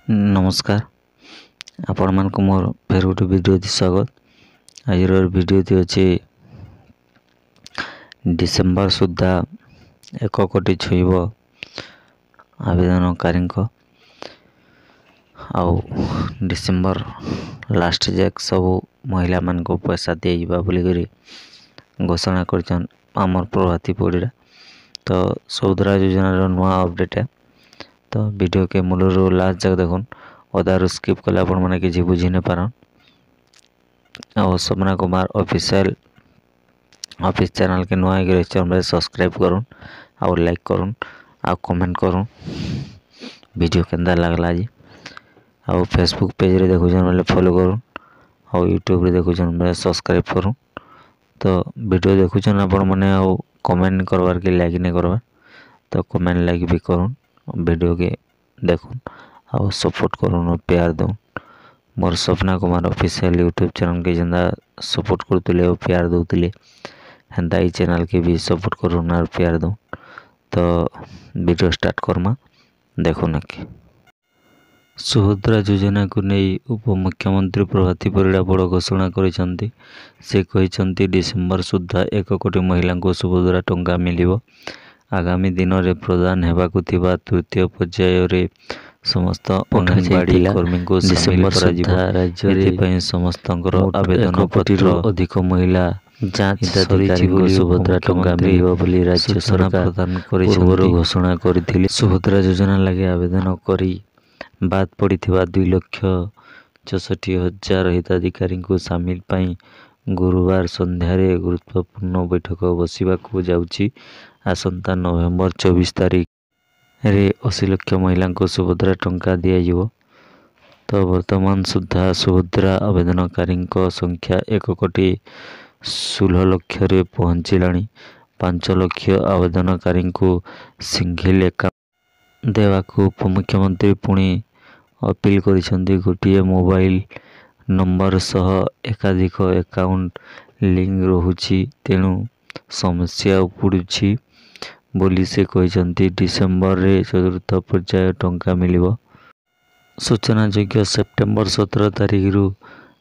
नमस्कार आपण मानक मोर फेर गोटे वीडियो थी स्वागत। आज वीडियो थी अच्छे डिसेम्बर सुधा 1 कोटी छुईब आवेदनकारी आउ डिसेम्बर लास्ट जाक सब महिला मान को पैसा दिजा बोलिक घोषणा कर आमर प्रभाती पड़ा। तो सुभद्रा योजना नुआ अपडेट है। तो वीडियो के मूल लास्ट जाक देखुन अदारू स्किप कले आपण मैंने किसी बुझी नहीं पारन। और सपना कुमार ऑफिशियल ऑफिस चैनल के नुआ रही सब्सक्राइब करुन और लाइक करुन और कमेंट करुन वीडियो केंदा लगला जी। और फेसबुक पेज रे देखुछन बोले फॉलो करुन और यूट्यूब रे देखुछन बोले सब्सक्राइब करुन। तो वीडियो देखुछन आपण मैंने और कमेंट करवार के लाइक नहीं करवार तो कमेंट लाइक भी करुन वीडियो के देखुन और सपोर्ट करुन और प्यार दून। मोर सपना कुमार ऑफिशियल यूट्यूब चैनल के जेंदा सपोर्ट करते और प्यार दौले हेन्ता ही चैनल के भी सपोर्ट करुन और प्यार दून। तो वीडियो स्टार्ट करमा देखुन कि सुभद्रा योजना को नहीं उपमुख्यमंत्री प्रभाती परिड़ा बड़ घोषणा करिसेंती। से कहिसेंती डिसेम्बर सुधा 1 कोटी महिला को सुभद्रा टंका मिलिबो। आगामी दिन में प्रदान हेबाकु थिबा तृतीय पर्याय रे समस्त अंगनवाड़ी कर्मी को सामिल राज्य समस्त आवेदन पत्र अधिक महिला जांच सुभद्रा टंका मिलिबो बोली राज्य सरकार प्रदान पूर्व घोषणा करथिले। सुभद्रा योजना लगे आवेदन करी बाद पड़ी 2,64,000 हिताधिकारी को सामिल पाई गुरुवार संध्यारे गुरुत्वपूर्ण बैठक बसिबाकु जाउची। आसंता नवेम्बर 24 तारीख रे 80 लाख महिला को सुभद्रा टंका दिया। तो वर्तमान सुधा सुभद्रा आवेदनकारी संख्या 1 कोटी 16 लाख रे पहुँचलानी। 5 लाख आवेदनकारी को सिंगल अकाउंट देवाकू उपमुख्यमंत्री पुणी अपील करिसेंती। गोटे मोबाइल नंबर सह एकाधिक अकाउंट लिंक रहुची तेणु समस्या उपड़ुछि बोली से कहिसेंती। डिसेम्बर रे चतुर्थ पर्याय टंका मिलिबो। सूचना योग्य सेप्टेम्बर 17 तारीख रु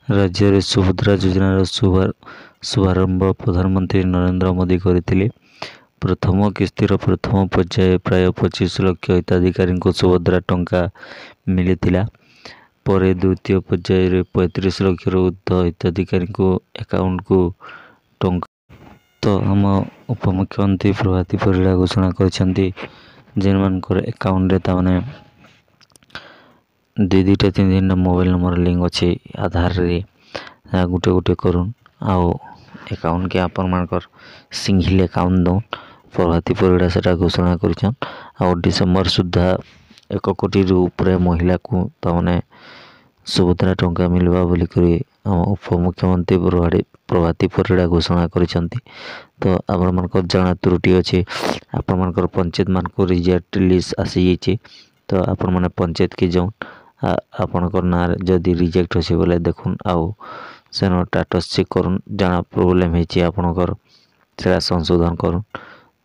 राज्य रे सुभद्रा योजनार शुभारंभ प्रधानमंत्री नरेंद्र मोदी करथिले। प्रथम किस्तीर प्रथम पर्याय प्राय 25 लाख हिताधिकारी को सुभद्रा टंका मिलिथिला। परे द्वितीय पर्याय रे 35 लाख ऊर्ध्व हिताधिकारी को अकाउंट को टंका। तो आम उपमुख्यमंत्री प्रभाती परिड़ा घोषणा करछंती जेन मानकर अकाउंट रे ताने 2-2 3 मोबाइल नंबर लिंक अच्छे आधार रे गुटे गुटे करुन आउ अकाउंट के आपण मानकर सिंगल अकाउंट दो प्रभाती परिड़ा सेटा घोषणा करछन। और डिसेम्बर सुधा 1 कोटी रु ऊपर महिला को ताने सुभद्रा टंका मिलवा बोली करी उपमुख्यमंत्री प्रभाती परिड़ा घोषणा करिसेंती। तो आपण मानकर जाना त्रुटि अच्छे आपण मानकर पंचायत मान को रिजेक्ट लिस्ट आसी जाइए। तो आपण माने पंचायत के जाऊन आपणकर ना जदि रिजेक्ट अच्छे बोले देखुन आउ सेनो स्टेटस चेक करुन जाना प्रोब्लेम होती आपणकर से संशोधन करुन।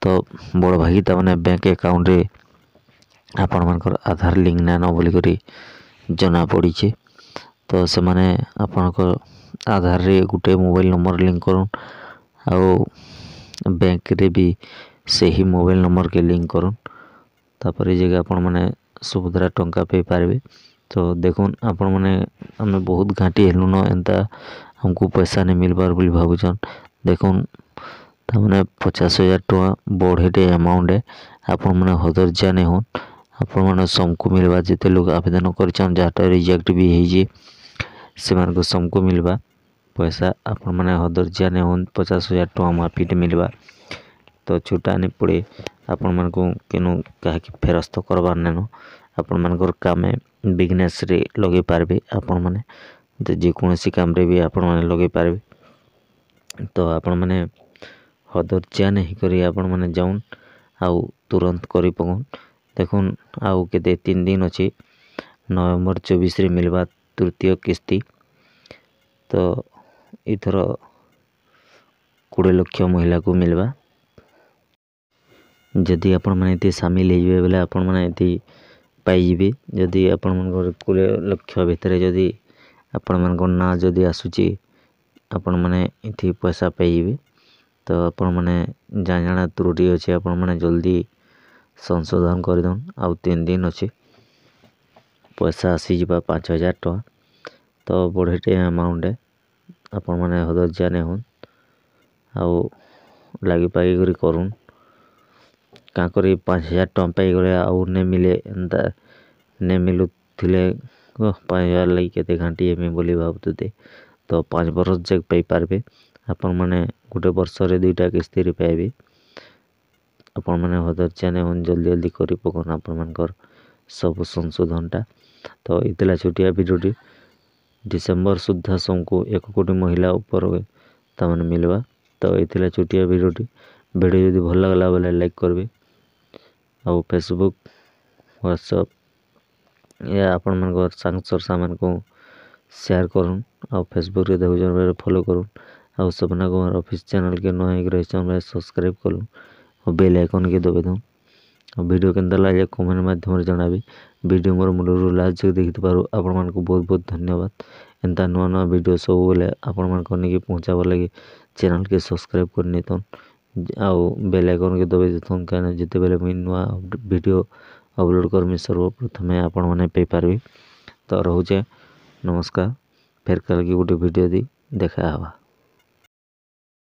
तो बड़ भागी ताने बैंक अकाउंट रे आपण मानकर आधार लिंक ना न बोली करी जना पड़ी। तो से माने आपणकर आधार रे गुटे मोबाइल नंबर लिंक करुन आउ बैंक रे भी सही मोबाइल नंबर के लिंक करुन तापर जगह आपण माने सुभद्रा टंका पे पारबे। तो देखुन आपण माने हमें बहुत घाटी हेलु न एंता हमको पैसा नहीं मिलबार बोली भाबुछन। देखुन तामने 50,000 टका बढ़ेटे अमाउंट है आपण माने हदरजा नहीं होन आपण माने सबको मिलबा। जेते लोग आवेदन करछन जाटा रिजेक्ट भी हे जे से मान को सबको मिलबा पैसा आपण माने हदरजा नहीं होन 50,000 टका माफिट मिलबा। तो छुटा नहीं पड़े आपण मान को केनु कहा कि फेरस्त करबार नेनो आपण मानकर काम बिजनेस रे लगे पारबे आपण माने तो जेकोसी काम रे भी आपण माने लगे पारबे। तो आपण माने हदरजा नहीं करी आपण माने जाउन आउ तुरंत करी पगुन। देखुन आउ केते 3 दिन अच्छे नवेम्बर 24 रे मिलबा तृतीय किस्ती। तो इथर 20 लाख महिला को मिलबा। जदि आपण माने सामिल हो बोले आपण माने पाइबे जदि आपण मन 20 लक्ष भितर जदि आपण मन ना जदि आसुची आपण माने इथि पैसा पाइबे। तो आपण माने जाना त्रुटि अच्छे आपण माने जल्दी संशोधन कर दन। आउ 3 दिन अच्छे पैसा आसी जा 5000 टका। तो बढ़ेटे अमाउंट है आपण माने हदर जाने हन आउ लगी पाई करी करूँ का करी 5000 टका पाई गले आउ ने मिले एंता ने मिलु थिले 5000 लगी केते घंटी एमे बोली भाबुते। तो 5 वर्ष जग पाई पारबे आपण माने गोटे वर्ष रे 2टा किस्ती रे पाइबे। आपण माने हदर जाने हन जल्दी जल्दी करी पकन आपण मानकर सब संशोधनटा। तो इतला छोटिया वीडियोटी डिसेंबर सुद्धा सबको 1 कोटी महिला ऊपर तमन मिलवा। तो इतला छोटिया वीडियोटी वीडियो यदि भल लगला बोले लाइक करबे आउ फेसबुक व्हाट्सएप या आपण मानकर सांगसर सामान को शेयर करूँ आउ फेसबुक रे देखुछन बेले फॉलो करूँ आउ सपना कुमार ऑफिस चैनल के नए रहिछन बेले सब्सक्राइब करूँ और बेल आइकन के दबे दूँ। वीडियो केनता लागे कमेंट माध्यम जनाबी। वीडियो मोर मूलरू लास्ट जग देखि पारू आपण मन को बहुत बहुत धन्यवाद। एंता नुआ नुआ वीडियो सब बोले आपण मन को नेकी पहुंचाबो लगी चैनल के सब्सक्राइब कर नेतन आउ बेल आइकन के दबे देतन काना जते बेले मुई नुआ वीडियो अपलोड करमी सर्वप्रथम आपण माने पाई पारबे। तो रहूचे नमस्कार। फेर कल की गोटे वीडियो दी देखा हवा।